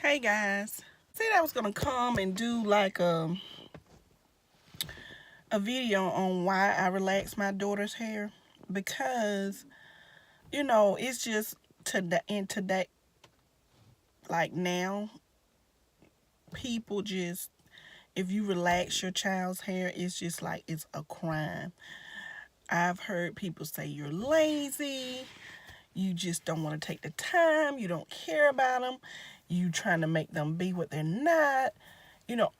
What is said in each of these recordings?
Hey guys, said I was gonna come and do like a video on why I relax my daughter's hair, because it's just today, like now, people just, if you relax your child's hair, it's just like it's a crime. I've heard people say you're lazy, you just don't want to take the time, you don't care about them, you trying to make them be what they're not.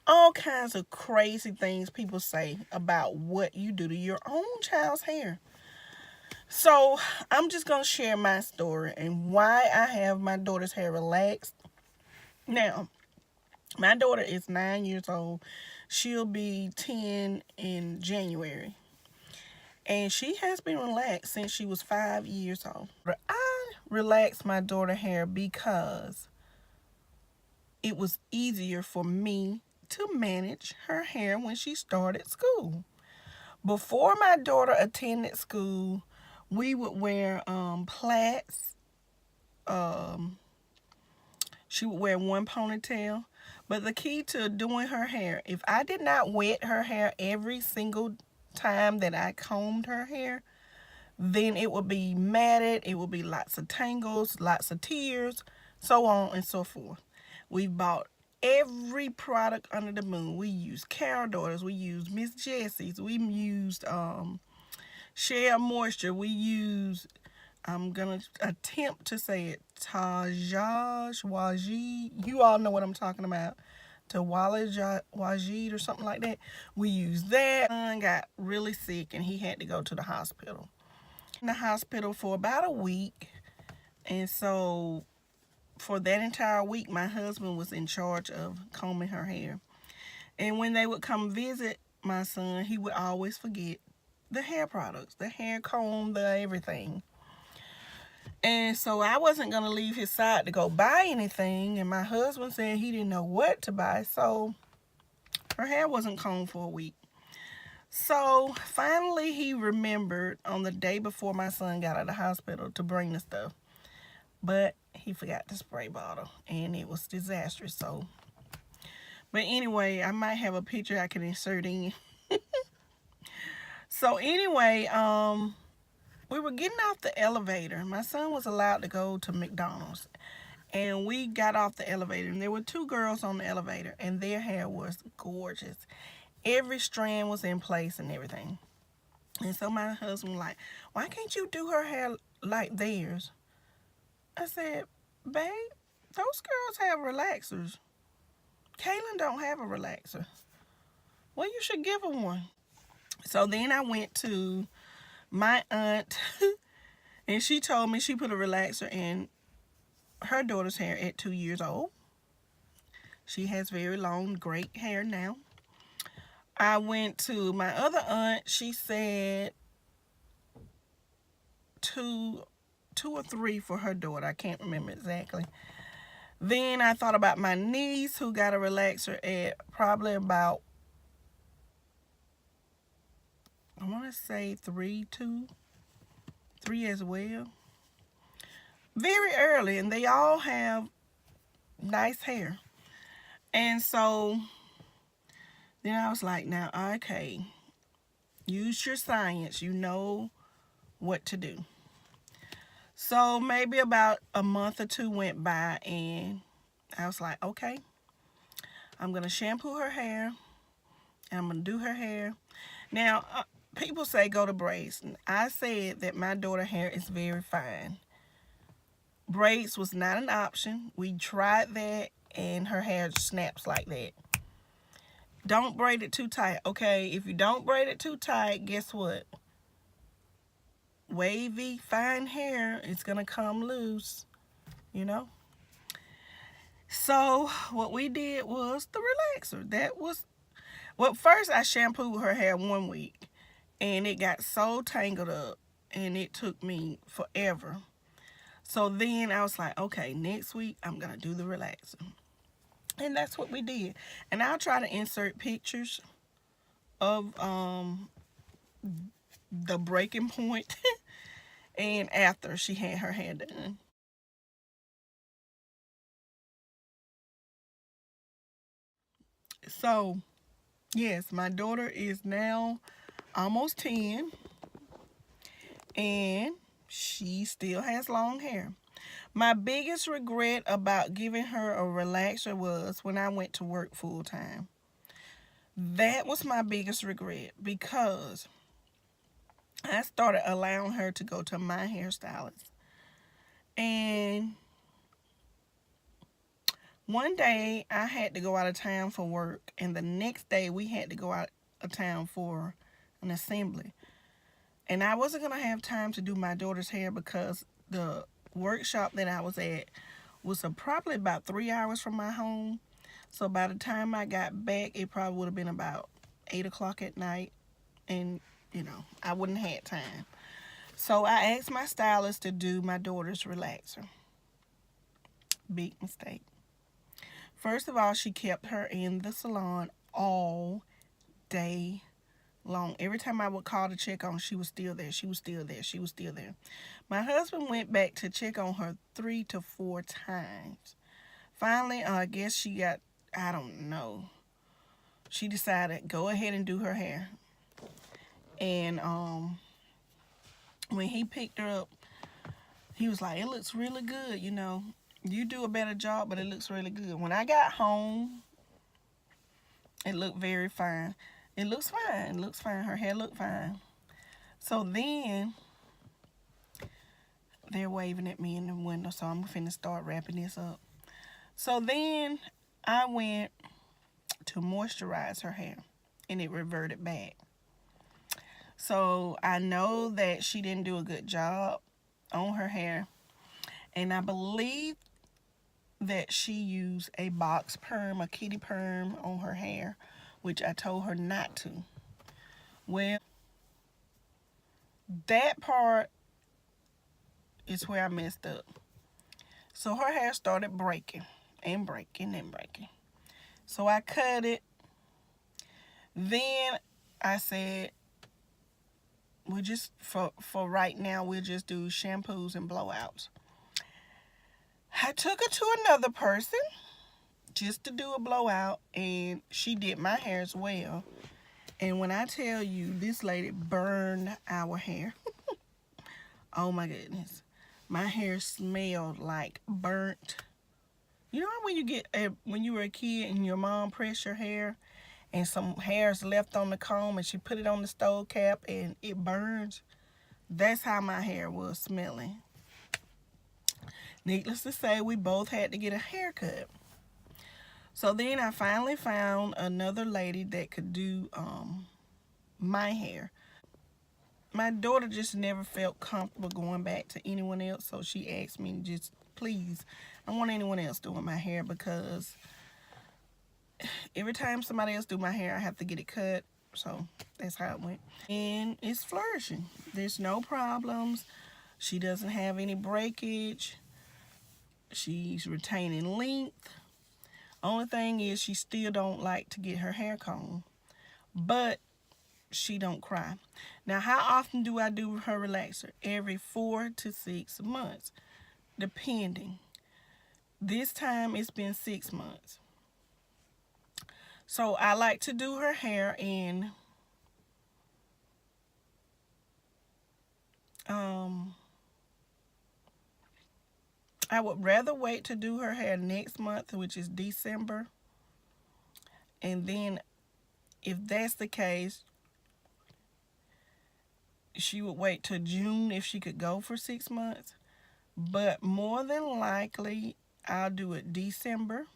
All kinds of crazy things people say about what you do to your own child's hair. So I'm just going to share my story and why I have my daughter's hair relaxed. Now, my daughter is 9 years old. She'll be 10 in January. And she has been relaxed since she was 5 years old. But I relaxed my daughter's hair because it was easier for me to manage her hair when she started school. Before my daughter attended school, we would wear plaits. She would wear one ponytail. But the key to doing her hair, if I did not wet her hair every single time that I combed her hair, then it would be matted, it would be lots of tangles, lots of tears, so on and so forth. We bought every product under the moon. We used Carol Daughters, we used Miss Jessie's, we used Share Moisture, we used, I'm gonna attempt to say it, Wajid. You all know what I'm talking about. Wajid or something like that. We used that. My son got really sick and he had to go to the hospital. In the hospital for about a week, and so for that entire week my husband was in charge of combing her hair. And when they would come visit my son, he would always forget the hair products, the hair comb, the everything. And so I wasn't going to leave his side to go buy anything, and my husband said he didn't know what to buy, so her hair wasn't combed for a week. So finally he remembered on the day before my son got out of the hospital to bring the stuff. But he forgot the spray bottle and it was disastrous. So, but anyway, I might have a picture I can insert in. So anyway, we were getting off the elevator. My son was allowed to go to McDonald's. And we got off the elevator and there were two girls on the elevator and their hair was gorgeous. Every strand was in place and everything. And so my husband was like, why can't you do her hair like theirs? I said, babe, those girls have relaxers. Kaylin don't have a relaxer. Well, you should give her one. So then I went to my aunt and she told me she put a relaxer in her daughter's hair at 2 years old. She has very long, great hair now. I went to my other aunt. She said two or three for her daughter. I can't remember exactly. Then I thought about my niece who got a relaxer at probably about, I want to say 3 as well. Very early, and they all have nice hair. And so then I was like, now, okay, use your science. You know what to do. So maybe about a month or two went by and I was like, okay, I'm going to shampoo her hair and I'm going to do her hair. Now, people say go to braids. I said that my daughter's hair is very fine. Braids was not an option. We tried that and her hair snaps like that. Don't braid it too tight. Okay, if you don't braid it too tight, guess what? Wavy, fine hair is going to come loose, you know? So what we did was the relaxer. That was, well, first I shampooed her hair 1 week and it got so tangled up and it took me forever. So then I was like, okay, next week I'm going to do the relaxer. And that's what we did. And I'll try to insert pictures of the breaking point and after she had her hair done. So, yes, my daughter is now almost 10 and she still has long hair. My biggest regret about giving her a relaxer was when I went to work full time. That was my biggest regret because I started allowing her to go to my hairstylist. And one day I had to go out of town for work, and the next day we had to go out of town for an assembly. And I wasn't going to have time to do my daughter's hair because the workshop that I was at was probably about 3 hours from my home. So by the time I got back, it probably would have been about 8 o'clock at night. And, I wouldn't have had time. So I asked my stylist to do my daughter's relaxer. Big mistake. First of all, she kept her in the salon all day long. Every time I would call to check on, she was still there. She was still there. She was still there. My husband went back to check on her 3 to 4 times. Finally, I guess she got, I don't know. She decided go ahead and do her hair. And when he picked her up, he was like, "It looks really good, You do a better job, but it looks really good." When I got home, it looked very fine. It looks fine. It looks fine. Her hair looked fine. So then, they're waving at me in the window, so I'm finna start wrapping this up. So then, I went to moisturize her hair, and it reverted back. So I know that she didn't do a good job on her hair, and I believe that she used a box perm, a kitty perm on her hair, which I told her not to. Well, that part is where I messed up. So her hair started breaking and breaking and breaking. So I cut it. Then I said, we just, for right now, we'll just do shampoos and blowouts. I took her to another person just to do a blowout, and she did my hair as well. And when I tell you, this lady burned our hair. Oh my goodness. My hair smelled like burnt. You know when when you were a kid and your mom pressed your hair and some hairs left on the comb and she put it on the stove cap and it burns? That's how my hair was smelling. Needless to say, we both had to get a haircut. So then I finally found another lady that could do my hair. My daughter just never felt comfortable going back to anyone else, so she asked me, just please, I want anyone else doing my hair, because every time somebody else do my hair, I have to get it cut. So that's how it went. And it's flourishing. There's no problems. She doesn't have any breakage. She's retaining length. Only thing is she still don't like to get her hair combed. But she don't cry. Now, how often do I do her relaxer? Every 4 to 6 months, depending. This time it's been 6 months. So I like to do her hair in I would rather wait to do her hair next month, which is December. And then if that's the case, she would wait till June if she could go for 6 months. But more than likely, I'll do it December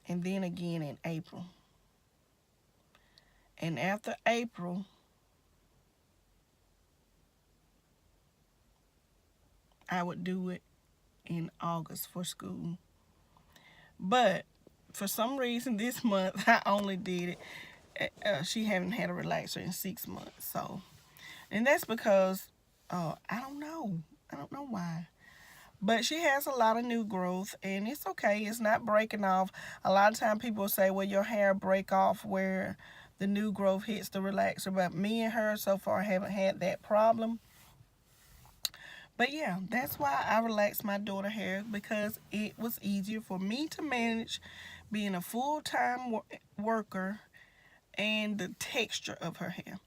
and then again in April. And after April, I would do it in August for school. But for some reason this month, I only did it. She haven't had a relaxer in 6 months. So, and that's because, I don't know. I don't know why. But she has a lot of new growth, and it's okay. It's not breaking off. A lot of time people say, well, your hair break off where the new growth hits the relaxer. But me and her so far haven't had that problem. But yeah, that's why I relaxed my daughter hair, because it was easier for me to manage being a full-time worker and the texture of her hair.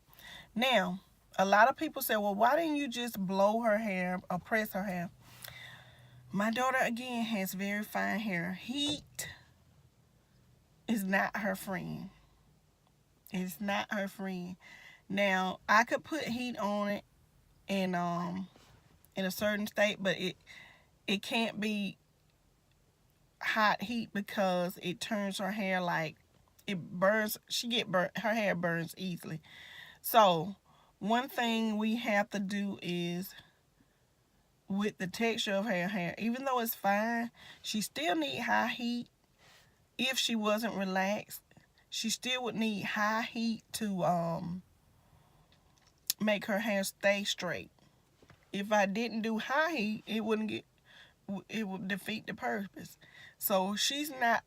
Now, a lot of people say, well, why didn't you just blow her hair or press her hair? My daughter, again, has very fine hair. Heat is not her friend. It's not her friend. Now, I could put heat on it in a certain state, but it can't be hot heat, because it turns her hair, like, it burns. She get burnt. Her hair burns easily. So one thing we have to do is, with the texture of her hair, even though it's fine, she still need high heat. If she wasn't relaxed, she still would need high heat to make her hair stay straight. If I didn't do high heat, it would defeat the purpose. So she's not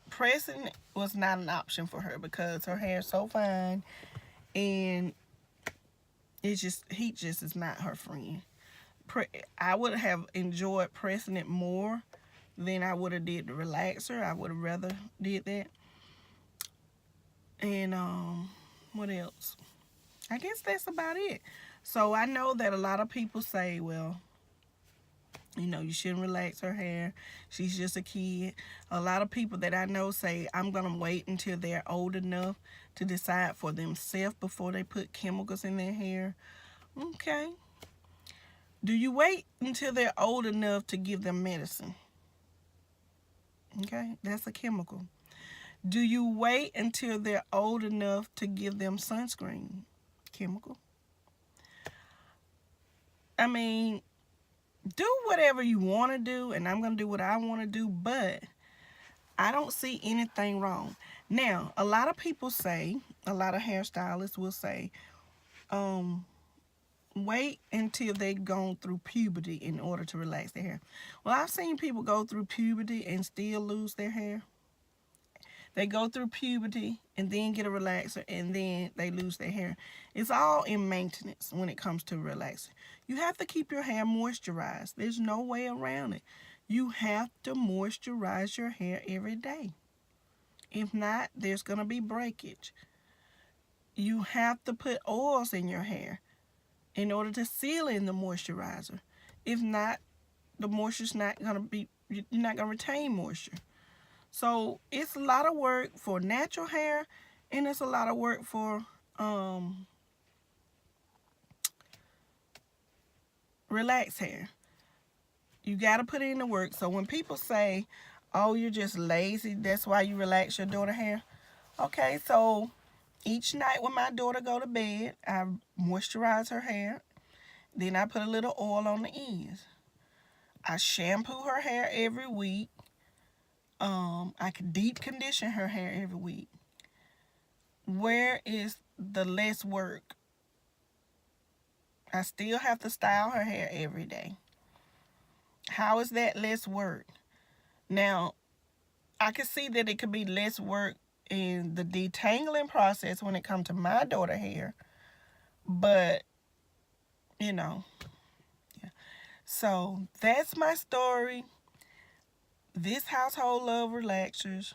pressing was not an option for her, because her hair is so fine, and it's just heat just is not her friend. I would have enjoyed pressing it more than I would have did the relaxer. I would have rather did that. And what else? I guess that's about it. So I know that a lot of people say, well, you shouldn't relax her hair. She's just a kid. A lot of people that I know say, I'm going to wait until they're old enough to decide for themselves before they put chemicals in their hair. Okay. Do you wait until they're old enough to give them medicine? Okay, that's a chemical. Do you wait until they're old enough to give them sunscreen? Chemical. I mean, do whatever you want to do, and I'm going to do what I want to do, but I don't see anything wrong. Now, a lot of people say, a lot of hairstylists will say, wait until they've gone through puberty in order to relax their hair. Well, I've seen people go through puberty and still lose their hair. They go through puberty and then get a relaxer, and then they lose their hair. It's all in maintenance when it comes to relaxing. You have to keep your hair moisturized. There's no way around it. You have to moisturize your hair every day. If not, there's going to be breakage. You have to put oils in your hair in order to seal in the moisturizer. If not, the moisture's not going to be, you're not going to retain moisture. So it's a lot of work for natural hair, and it's a lot of work for relaxed hair. You got to put in the work. So when people say, oh, you're just lazy, that's why you relax your daughter hair. Okay, so each night when my daughter go to bed, I moisturize her hair. Then I put a little oil on the ends. I shampoo her hair every week. I can deep condition her hair every week. Where is the less work? I still have to style her hair every day. How is that less work? Now, I can see that it could be less work in the detangling process when it comes to my daughter hair. But, yeah. So, that's my story. This household love relaxers.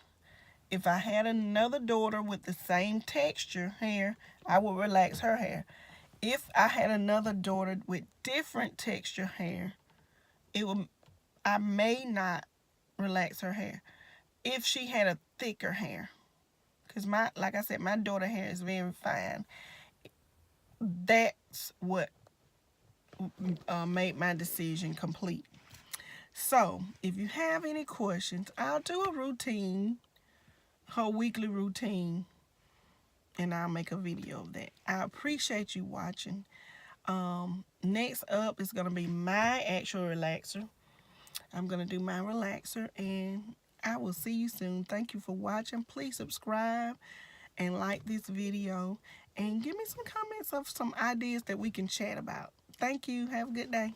If I had another daughter with the same texture hair, I would relax her hair. If I had another daughter with different texture hair, I may not relax her hair. If she had a thicker hair, because like I said, my daughter hair is very fine. That's what made my decision complete. So, if you have any questions, I'll do a routine, her weekly routine, and I'll make a video of that. I appreciate you watching. Next up is going to be my actual relaxer. I'm going to do my relaxer, and I will see you soon. Thank you for watching. Please subscribe and like this video, and give me some comments of some ideas that we can chat about. Thank you. Have a good day.